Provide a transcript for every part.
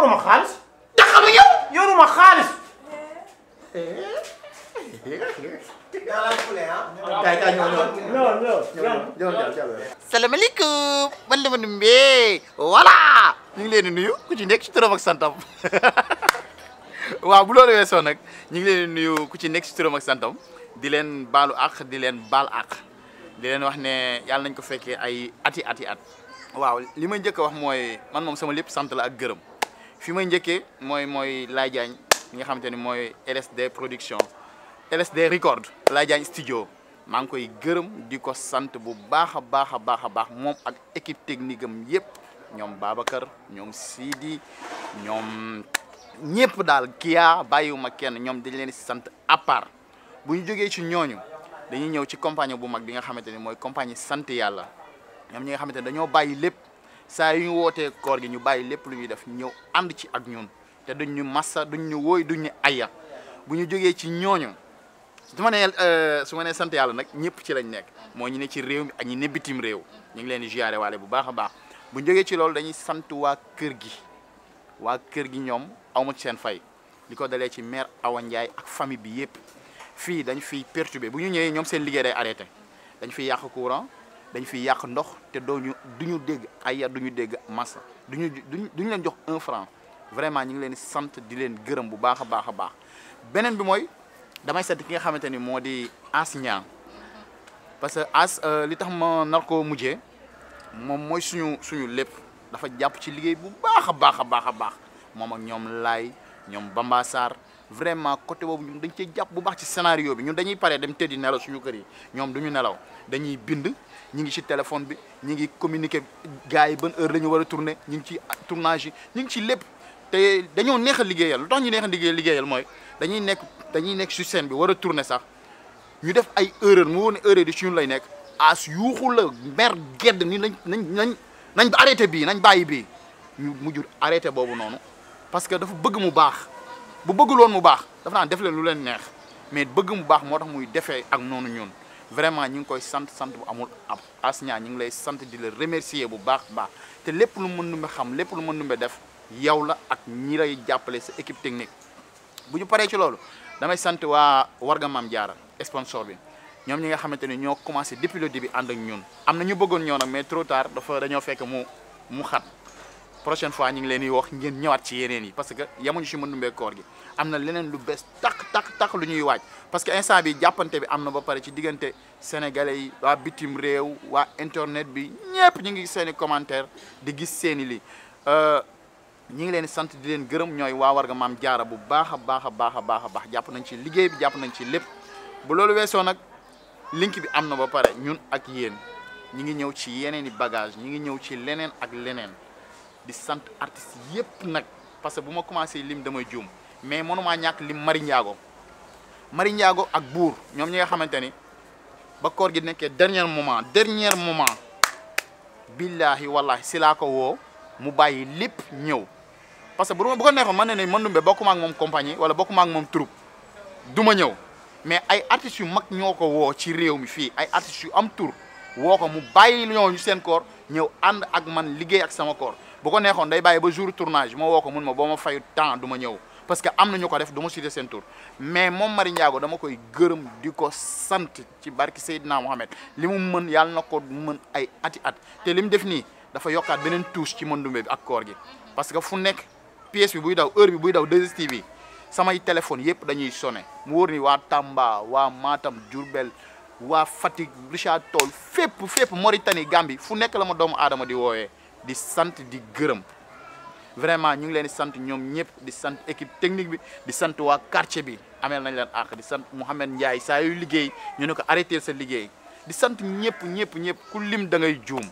yoruma xaalis. taxalu yow. yoruma xaalis. salaamaaleykum man la ma numbee voilà ñu ngi leen di nuyu ku ci nekk ci turam ak santam waaw bu loolu weesoo nag ñu ngi leen di nuyu ku ci nekk ci turam ak santam di leen baalu àq di leen baal àq di leen wax ne yàlla nañ ko fekkee ay ati at waaw li may njëkk a wax mooy man moom sama lépp sant la ak gërëm fi may njëkkee mooy Laye Diagne mi nga xamante ni mooy LSD production LSD record Laye Diagne studio maa ngi koy gërëm di ko sant bu baax a baax moom ak équipe technique am yëpp ñoom Babacar ñoom Sidi ñoom ñëpp daal Kia bàyyiwuma kenn ñoom dañ leen di sant à part bu ñu jógee ci ñooñu dañuy ñëw ci compagnie bu mag bi nga xamante ni mooy compagnie sant yàlla ñoom ñi nga xamante ne dañoo bàyyi lépp saa yu ñu wootee koor gi ñu bàyyi lépp lu ñuy def ñëw ànd ci ak ñun te duñ ñu massa duñ ñu wóoy duñ ñu aya bu ñu jógee ci ñooñu su ma nee sant yàlla nag ñëpp ci lañ nekk moo ñu ne ci réew mi ak ñi ne bitim réew ñu ngi leen di ziare waale bu baax a baax bu ñu jógee ci loolu dañuy sant waa kër gi ñoom awma ci seen fay li ko dalee ci mère Awa Ndiaye ak famille bi yëpp fii dañ fiy perturbé bu ñu ñëwee ñoom seen liggéey day arrêté dañ fiy yàq courant dañ fiy yàq ndox te duñu dégg aya duñu dégg massa duñu leen jox 1 franc vraiment ñu ngi leen di sant di leen gërëm bu baax a baax beneen bi mooy damay sant ki nga xamante ni moo di As Niang parce que As li tax ma nar koo mujjee moom mooy suñu lépp dafa jàpp ci liggéey bu baax a baax moom ak ñoom Laay ñoom Bamba Sarr vraiment côté boobu ñun dañ cee jàpp bu baax ci scénario bi ñun dañuy pare dem tëddi nelaw suñu kër yi ñoom duñu nelaw dañuy bind ñi ngi ci téléphone bi ñi ngi communiquer gars yi ban heure la ñu war a tourner ñi ngi ci tournage yi ñi ngi ci lépp te dañoo neex a liggéeyal lu tax ñu neex a liggéeyal mooy dañuy nekk ci scène bi war a tourner sax ñu def ay erreur mu woon erreur di ci ñun lay nekk As yuuxu la mer gedd ni nañ arrêté bii nañ bàyyi bii ñu mujj arrêté boobu noonu parce que dafa bëgg mu baax bu bëggul woon mu baax dafa naan def leen lu leen neex mais bëgg mu baax moo tax muy defee ak noonu ñun vraiment ñu ngi koy sant bu amul ab As Niang ñu ngi lay sant di la remercier bu baax te lépp lu mën numbe xam lépp lu mën numbe def yow la ak ñi lay jàppale sa équipe technique bu ñu paree ci loolu damay sant waa Warga Maam Jaara sponsor bi ñoom ñi nga xamante ni ñoo commencé depuis le début ànd ak ñun am na ñu bëggoon ñëw nag mais trop tard dañoo fekk mu xat prochaine fois ñu ngi leen di wax ngeen ñëwaat ci yeneen yi parce que yamuñu ci Mandoumbé koor gi am na leneen lu bees tak lu ñuy waaj parce que instant bi jàppante bi am na ba pare ci diggante sénégalais yi waa bitim réew waa internet bi ñëpp ñu ngi seen i commentaire di gis seen i lii ñi ngi leen di sant di leen gërëm ñooy waa Warga Maam Jaara bu baax a baax jàpp nañ ci liggéey bi jàpp nañ ci lépp bu loolu weesoo nag link bi am na ba pare ñun ak yéen ñi ngi ñëw ci yeneen i bagage ñi ngi ñëw ci leneen ak leneen di sant artistes yépp nag parce que bu ma commencé lim damay juum mais mënumaa ñàkk lim Mari Ndiago ak Buur ñoom ñi nga xamante ni ba koor gi nekkee dernier moment billahi wallahi si laa ko woo mu bàyyi lépp ñëw parce que bu ko neexoon man ne Mandoumbé bokkuma ak moom compagnie wala bokkuma ak moom troupe du ma ñëw mais ay artistes yu mag ñoo ko woo ci réew mi fii ay artistes yu am tur woo ko mu bàyyi ñooñu seen koor ñëw ànd ak man liggéey ak sama koor bu ko neexoon day bàyyi ba jour tournage ma woo ko mun ma boo ma fayu temps du ma ñëw parce que am na ñu ko def du ma citer seen tur mais moom Mari Ndiago dama koy gërëm di ko sant ci barki Seydina Mohamed li mu mën yàlla na ko mën ay ati at te li mu def nii dafa yokkaat beneen touche ci Mandoumbé bi ak koor gi parce que fu nekk pièce bi buy daw heure bi buy daw 2STV samay téléphone yëpp dañuy sonné mu wóor ni waa Tamba waa Matam Diourbel waa Fatick Richard Toll fépp Mauritanie Gambie fu nekk la ma doomu aadama di woowee di sant di gërëm vraiment ñu ngi leen di sant ñoom ñëpp di sant équipe technique bi di sant waa quartier bi ameel nañ leen àq di sant Mouhamed Ndiaye saa yu liggéey ñu ne ko arrêté sa liggéey di sant ñëpp ku lim da ngay juum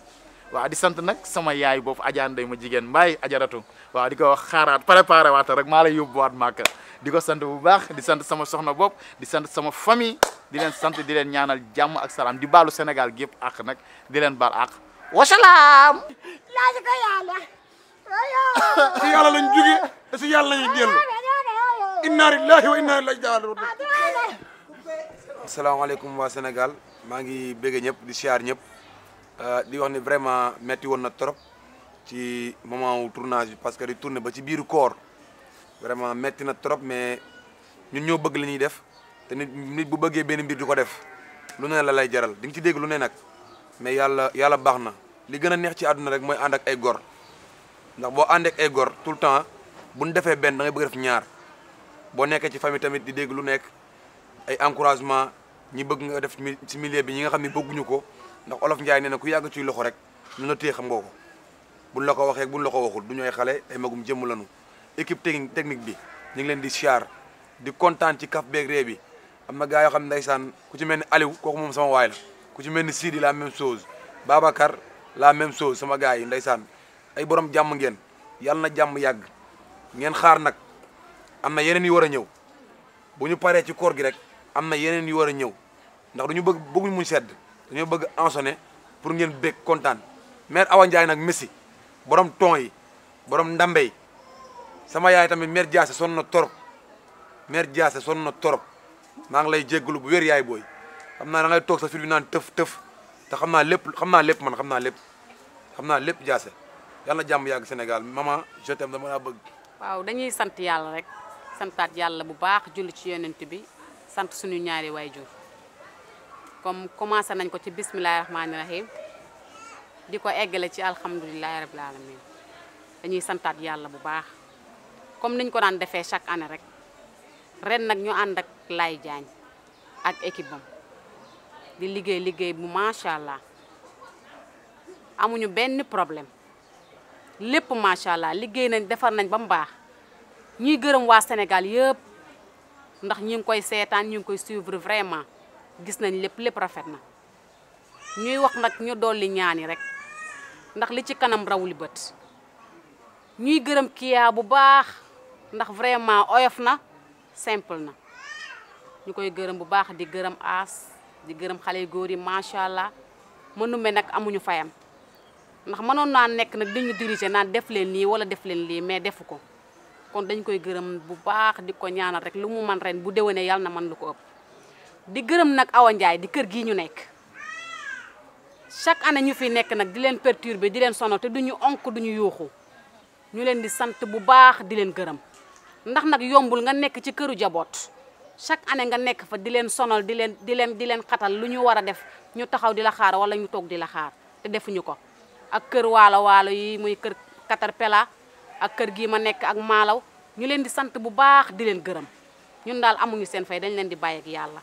waaw di sant nag sama yaay boobu Adja Ndeye ma jigéen mbaay ajaratu waaw di ko wax xaaraat préparé waata rek maa lay yóbbuwaat Màkka di ko sant bu baax di sant sama soxna bopp di sant sama famille di leen sant di leen ñaanal jàmm ak salaam di baalu Sénégal gi yëpp àq nag di leen baal àq wasalaam. laaj ko yàlla. si yàlla lañ jógee te si yàlla lañuy dellu. inna lillahi wa inna ilayhi raaji'uun. asalaamaaleykum waa Sénégal maa ngi bëgg ñëpp di siyaar ñëpp di wax ni vraiment metti woon na trop ci moment wu tournage bi parce que di tourner ba ci biiru koor vraiment metti na trop mais ñun ñoo bëgg li ñuy def te nit bu bëggee benn mbir di ko def lu ne la lay jaral di nga ci dégg lu ne nag mais yàlla baax na li gën a neex ci àdduna rek mooy ànd ak ay gor ndax boo ànd ak ay gor tout le temps bu ñu defee benn da ngay bëgg def ñaar boo nekkee ci famille tamit di dégg lu nekk ay encouragement ñi bëgg nga def ci milieu bi ñi nga xam ne bëgguñu ko ndax olof Njaay nee na ku yàgg ciy loxo rek lu nga téye xam nga ko buñ la ko waxee buñ la ko waxul du ñooy xale ay magum jëmm lañu équipe technique bi ñu ngi leen di siyaar di kontaan ci kaf beeg ree bi am na gars yoo xam ne ndeysaan ku ci mel ni Aliou kooku moom sama waay la ku ci mel ni Sidi la même chose Babacar la même chose sama gars yi ndeysaan ay borom jàmm ngeen yàlla na jàmm yàgg ngeen xaar nag am na yeneen yu war a ñëw bu ñu paree ci koor gi rek am na yeneen yu war a ñëw ndax duñu bëgguñ muñ sedd dañoo bëgg ensonné pour ngeen bég kontaan mère Awa Ndiaye nag Messi borom ton yi borom ndambe yi sama yaay tamit mère Diassé sonn na torop mère Diassé sonn na torop maa ngi lay jéggalu bu wér yaay booy xam naa da ngay toog sa fil bi naan tëf te xam naa lépp man xam naa lépp Diassé yàlla na jàmm yàgg Sénégal maman je t'aime dama laa bëgg. waaw dañuy sant yàlla rek santaat yàlla bu baax julli ci yonent bi sant suñu ñaari waajur comme commencé nañ ko ci bismillahi rahmaani rahim di ko eggale ci alhamdulilahi rabil alamin dañuy santaat yàlla bu baax comme niñ ko daan defee chaque année rek ren nag ñu ànd ak Laye Diagne ak équipe bam di liggéey bu macha allah amuñu benn problème lépp macha allah liggéey nañ defar nañ ba mu baax ñuy gërëm waa Sénégal yëpp ndax ñu ngi koy seetaan ñu ngi koy suivre vraiment gis nañ lépp rafet na ñuy wax nag ñu dolli ñaani rek ndax li ci kanam rawuli bët ñuy gërëm Kia bu baax ndax vraiment oyof na simple na ñu koy gërëm bu baax di gërëm As di gërëm xale góor yi macha allah mënume nag amuñu fayam ndax mënoon naa nekk nag dañu diriger naan def leen lii wala def leen lii mais defu ko kon dañ koy gërëm bu baax di ko ñaanal rek lu mu man ren bu déwénee yàlla na man lu ko ëpp di gërëm nag Awa Ndiaye di kër gii ñu nekk chaque année ñu fi nekk nag di leen perturber di leen sonal te duñu onk duñu yuuxu ñu leen di sant bu baax di leen gërëm ndax nag yombul nga nekk ci këru jaboot chaque année nga nekk fa di leen sonal di leen xatal lu ñu war a def ñu taxaw di la xaar wala ñu toog di la xaar te defuñu ko ak kër waalo yi muy kër Caterpillar ak kër gii ma nekk ak Malaw ñu leen di sant bu baax di leen gërëm ñun daal amuñu seen fay dañ leen di bàyyi ak yàlla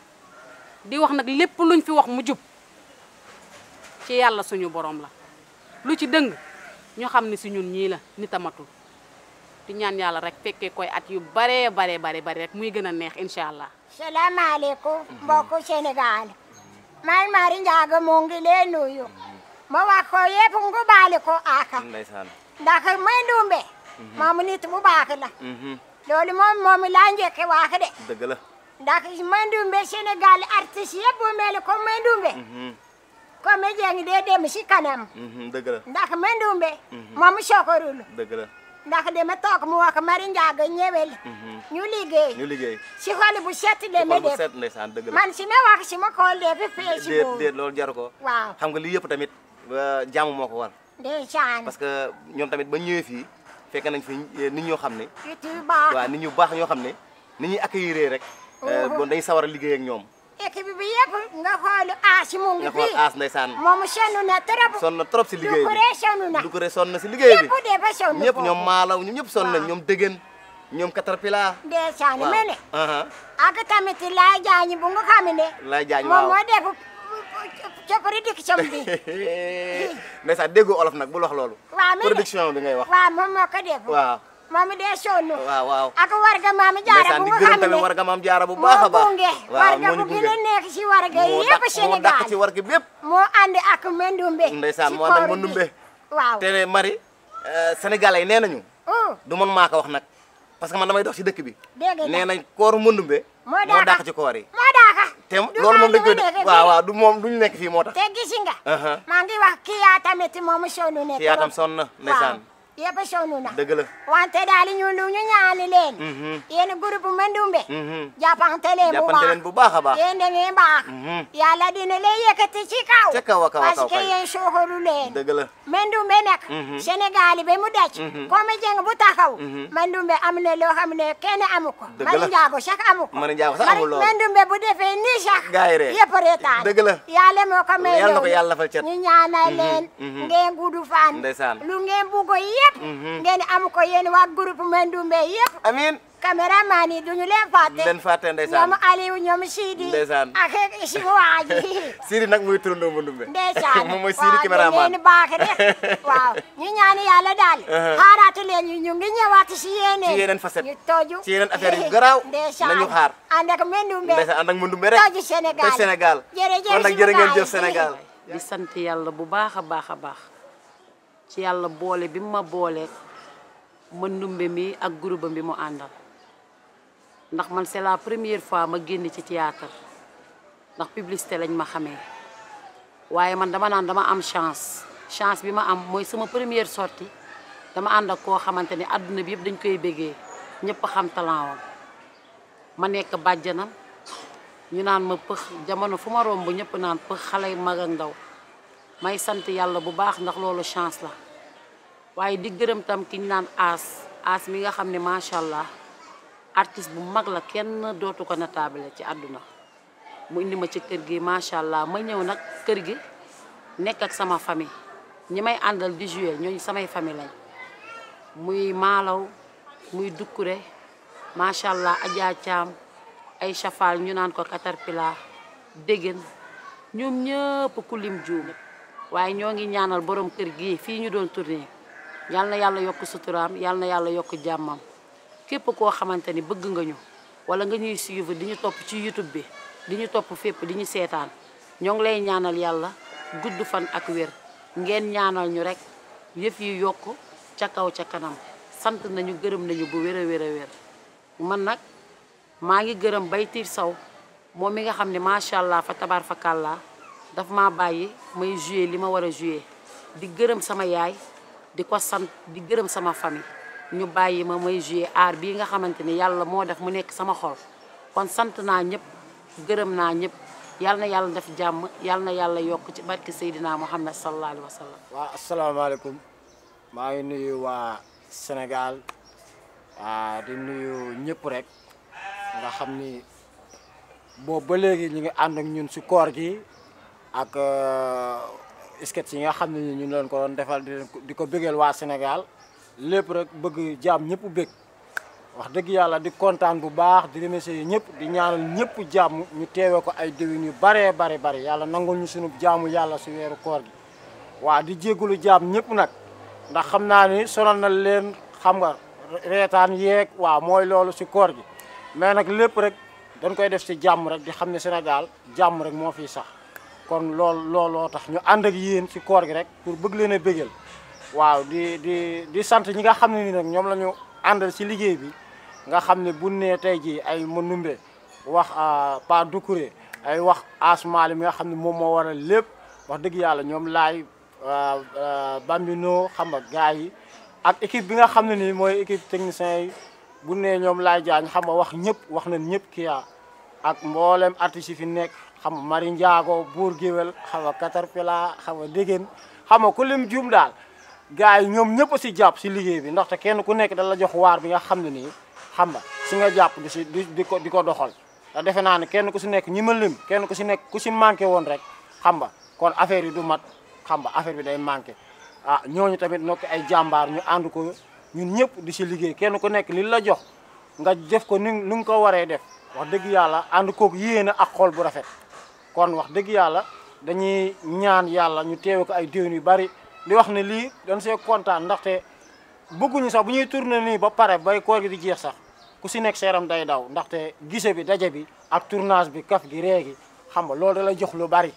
di wax nag lépp luñ fi wax mu jub ci yàlla suñu borom la lu ci dëng ñu xam ni si ñun ñii la nit a matul di ñaan yàlla rek fekkee koy at yu bare rek muy gën a neex incha allah. salaamaaleykum mbokku Sénégal man Marie Ndiaga moo ngi leen nuyu ma wax ko yëpp ngu baale ko aka ndax may ndumbe moomu nit bu baax la loolu moom laa njëkke wax de dëgg la ndax may ndumbe Sénégal artiste yëpp bu mel ko may ndumbe comédien ngi dee dem si kanam dëgg la ndax may ndumbe moom sokorul dëgg la ndax dama toog mu wax Marie Ndiaga ñëwel ñu liggéey si xol bu set deme def ndeysaan dëgg la man si ma wax si ma xool def Facebook déet loolu jaru ko waaw xam nga lii yëpp tamit jàmm moo ko war ndeysaan parce que ñoom tamit ba ñëwee fii fekk nañ fi nit ñoo xam ne nit yu baax waaw nit ñu baax ñoo xam ne nit ñuy accueillir rek bon dañuy sawar a liggéey ak ñoom équipe bi yëpp nga xool As mu ngi nga fii xool As ndeysaan moom sonn na trop si liggéey bi lu ko sonn na si liggéey bi ñëpp dafa sonn ñëpp ñoom Malaw ñoom ñëpp sonn nañ ñoom dëgën ñoom Caterpillar ndeysaan mene ak tamit Laye Diagne bu nga xam ne Laye Diagne moom moo def ca production bi ndeysaan déggoo olof nag bul wax loolu waaw production bi ngay wax waaw moom moo ko def waaw moom dee sonn waaw ak warga maam jaara bu nga xam ne warga maam jaara bu baax a baax warga bu gën a nekk si warga yëpp Sénégal moo dàq ci warga bépp moo ànd ak Mandumbe ndeysaan moo ànd ak Mandumbe waaw te Marie Sénégalais yi nee nañu du man maa ko wax nag parce que man damay dox ci dëkk bi nee nañ kooru Mandumbe moo dàq ci koor yi moo dàq te loolu moom dañ koy waaw du moom duñu nekk fii moo tax te gis nga maa ngi wax Kia tamit moom sonn ne Kia tam sonn na ndeysaan yëpp sonn na dëgg la wante daal ñu lu ñu ñaani leen yéen groupe Mandoumbe jàppante leen bu baax a baax yéen da ngeen baax yàlla dina leen yëkkati ci kaw ca kaw a kaw parce que yéen sooxalu leen dëgg la Mandoumbe nag Sénégal ba mu daj comme jeng bu taxaw Mandoumbe am na loo xam ne kenn amu ko Mari Njaago sax amu ko Mari Njaago sax amul loolu Mandoumbe bu defee nii sax gaay ree yëpp reetaan dëgg la yàlla moo ko may yàlla na ko yàlla fal cet ñu ñaanal leen ngeen gudd fan ndeysaan lu ngeen bugg yëpp ngeen am ko yéen waa groupe Mandoumbe yëpp amiin caméraman yi duñu leen fàtte ndeysaan ñoom Aliou ñoom Sidi ndeysaan ak si waaji Sidi nag muy turandoo Mandoumbe ndeysaan moom mooy Sidi caméraman leen baax rek waaw ñu ñaani yàlla daal xaaraatu leen ñu ngi ñëwaat si yeneen facette ñu tooju ci yeneen affaire yu garaaw nañu xaar ànd ak Mandoumbe ndeysaan ànd ak Mandoumbe rek tooju Sénégal kon nag jërë ngeen jëf Sénégal di sant yàlla bu baax a baax a baax ci yàlla boole bi ma boole Mandoumbe mi ak groupe bi mu àndal ndax man c'est la première fois ma génn ci théâtre ndax publicité lañ ma xamee waaye man dama naan dama am chance bi ma am mooy sama première sortie dama ànd ak koo xamante ni àdduna bi yëpp dañ koy bégee ñëpp xam talent ma nekk bàjjanam ñu naan ma pëx jamono fu ma romb ñëpp naan pëx xale mag ak ndaw may sant yàlla bu baax ndax loolu chance la waaye di gërëm tam ki ñu naan aas mi nga xam ne macha allah artiste bu mag la kenn dootu ko natable ci àdduna mu indi ma ci kër gi macha allah ma ñëw nag kër gi nekk ak sama famille ñi may àndal di jouer ñooñu samay famille lañ muy maalaw muy dukkure macha allah Adja Thiam ay chafal ñu naan ko caterpillar déggen ñoom ñëpp ku lim juum waaye ñoo ngi ñaanal borom kër gi fii ñu doon tourné yal na yàlla yokk suturaam yal na yàlla yokk jàmmam képp koo xamante ni bëgg nga ñu wala nga ñuy suivre di ñu topp ci YouTube bi di ñu topp fépp di ñu seetaan ñoo ngi lay ñaanal yàlla gudd fan ak wér ngeen ñaanal ñu rek yëf yi yokk ca kaw ca kanam sant nañu gërëm nañu bu wér a wér a wér man nag maa ngi gërëm Baytiir Sow moom mi nga xam ne macha allah fa tabaar fa kàllaa daf maa bàyyi may jouer li ma war a jouer di gërëm sama yaay di ko sant di gërëm sama famille ñu bàyyi ma may jouer art bii nga xamante ni yàlla moo def mu nekk sama xol kon sant naa ñëpp gërëm naa ñëpp yal na yàlla def jàmm yal na yàlla yokk ci barke Seydina Muhammad sallallahu alayhi wa sallam. waaw asalaamaaleykum maa ngi nuyu waa Sénégal di nuyu ñëpp rek nga xam ni boobu ba léegi ñu ngi ànd ak ñun si koor gi ak sketch yi nga xam ne ñu leen ko doon defal di ko bëggeel waa Sénégal lépp rek bëgg jaam ñëpp bëgg wax dëgg yàlla di kontaan bu baax di remercier ñëpp di ñaanal ñëpp jàmm ñu teewee ko ay déwén yu baree bari yàlla nangul ñu sunu jaamu yàlla si weeru koor gi waa di jégalu jaam ñëpp nag ndax xam naa ni sonal na leen xam nga reetaan yeeg waaw mooy loolu si koor gi mais nag lépp rek dañ koy def si jàmm rek di xam ne Sénégal jàmm rek moo fiy sax kon looloo tax ñu ànd ak yéen si koor gi rek pour bëgg leen a bégal waaw di sant ñi nga xam ne ni nag ñoom la ñu àndal si liggéey bi nga xam ne bu nee tey jii ay Mandoumbe wax Pa Doucouré ay wax Asmaali mi nga xam ne moom moo waral lépp wax dëgg yàlla ñoom laay Bambino xam nga gars yi ak équipe bi nga xam ne nii mooy équipe technicien yi bu nee ñoom laay jaañ xam nga wax ñëpp wax nañ ñëpp kii ak mboolem artistes yi fi nekk xam nga Mari Njaago Buur Géwél xam nga Caterpillar xam nga Déggen xam nga ku lim juum daal gars yi ñoom ñëpp a si jàpp si liggéey bi ndaxte kenn ku nekk da la jox waar bi nga xam ne nii xam nga si nga jàpp di ko doxal te defe naa ne kenn ku si nekk ñi ma lim kenn ku si nekk ku si manqué woon rek xam nga kon affaire yi du mat xam nga affaire bi day manqué ñooñu tamit nokk ay jàmbaar ñu ànd ko ñun ñëpp di si liggéey kenn ku nekk li la jox nga def ko ni nga ko waree def wax dëgg yàlla ànd koog yéene ak xol bu rafet kon wax dëgg yàlla dañuy ñaan yàlla ñu teewe ko ay déwén yu bari di wax ne lii dañ see kontaan ndaxte bëgguñu sax bu ñuy tourné nii ba pare bay koor gi di jeex sax ku si nekk seeram day daw ndaxte gise bi daje bi ak tournage bi kaf gi réegi xam nga loolu da lay jox lu bari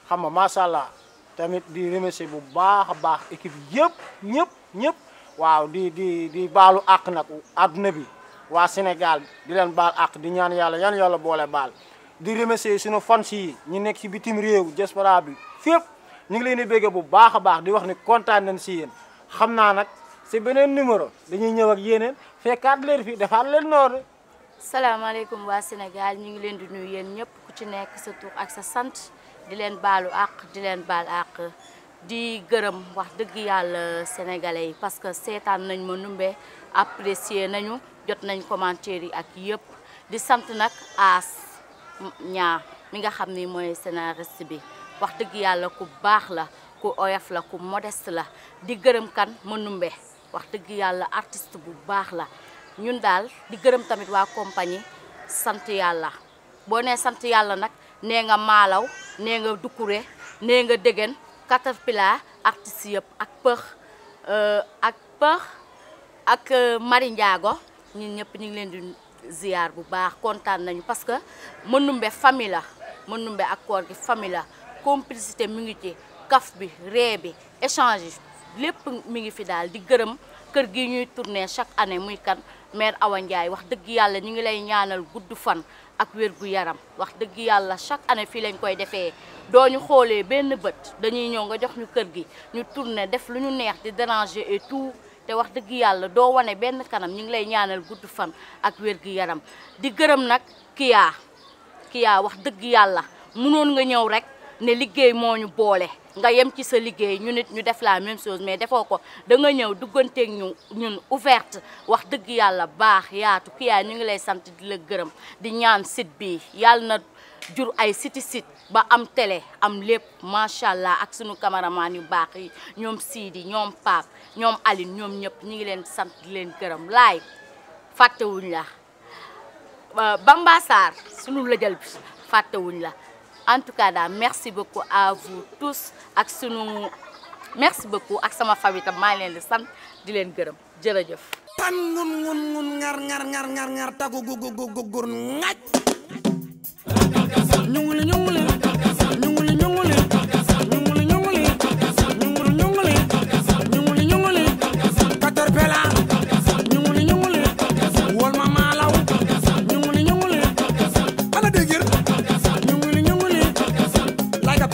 xam nga macha allah tamit di remercier bu baax a baax équipe yëpp ñëpp waaw di baalu àq nag àdduna bi waa Sénégal di leen baal àq di ñaan yàlla boole baal di remercier suñu fans yi ñu nekk si bitim réew diaspora bi fépp ñu ngi leen di bégge bu baax a baax di wax ni kontaan nañ si yéen xam naa nag si beneen numéro dañuy ñëw ak yeneen fekkaat leen fi defaat leen noonu. salaamaaleykum waa Sénégal ñu ngi leen di nuyu yéen ñëpp ku ci nekk sa tur ak sa sant di leen baalu àq di leen baal àq di gërëm wax dëgg yàlla sénégalais yi parce que seetaan nañ ma numbe apprécier nañu jot nañ commentaire yi ak yëpp di sant nag As ñaa mi nga xam ni mooy scénariste bi wax dëgg yàlla ku baax la ku oyof la ku modeste la di gërëm kan ma numbe wax dëgg yàlla artiste bu baax la ñun daal di gërëm tamit waa compagnie sant yàlla boo nee sant yàlla nag nee nga maalaw nee nga dukure nee nga déggen Caterpillar artiste yëpp ak pëx ak Mari Ndiago ñun ñëpp ñu ngi leen di ziar bu baax kontaan nañu parce que Mandoumbe famille la Mandoumbe ak koor gi famille la complicité mi ngi ci kaf bi ree bi échange yi lépp mi ngi fi daal di gërëm kër gi ñuy tourner chaque année muy kan maire Awa Ndiaye wax dëgg yàlla ñu ngi lay ñaanal gudd fan ak wér gu yaram wax dëgg yàlla chaque année fii lañ koy defee doo ñu xoolee benn bët dañuy ñëw nga jox ñu kër gi ñu tourner def lu ñu neex di déranger et tout te wax dëgg yàlla doo wane benn kanam ñu ngi lay ñaanal gudd fan ak wér gu yaram di gërëm nag Kia wax dëgg yàlla mënoon nga ñëw rek ne liggéey moo ñu boole nga yem ci sa liggéey ñu nit ñu def la même chose mais defoo ko da nga ñëw dugganteeg ñun ouverte wax dëgg yàlla baax yaatu Kia ñu ngi lay sant di la gërëm di ñaan site bi yàlla na jur ay site ba am télé am lépp macha allah ak sunu cameraman yu baax yi ñoom Sidi ñoom Pape ñoom Aline ñoom ñëpp ñu ngi leen sant di leen gërëm laay fàttewuñ la Bamba Sarr sunu lëjal bi fàttewuñ la en tout cas daal merci beaucoup à vous tous ak merci beaucoup ak sama famille tam maa ngi leen di sant di leen gërëm jërëjëf. pan ngun ngar tagu gur ngaj ñunguli Caterpillar ñunguli wol ma maalaw ñunguli ana dégir ñunguli like a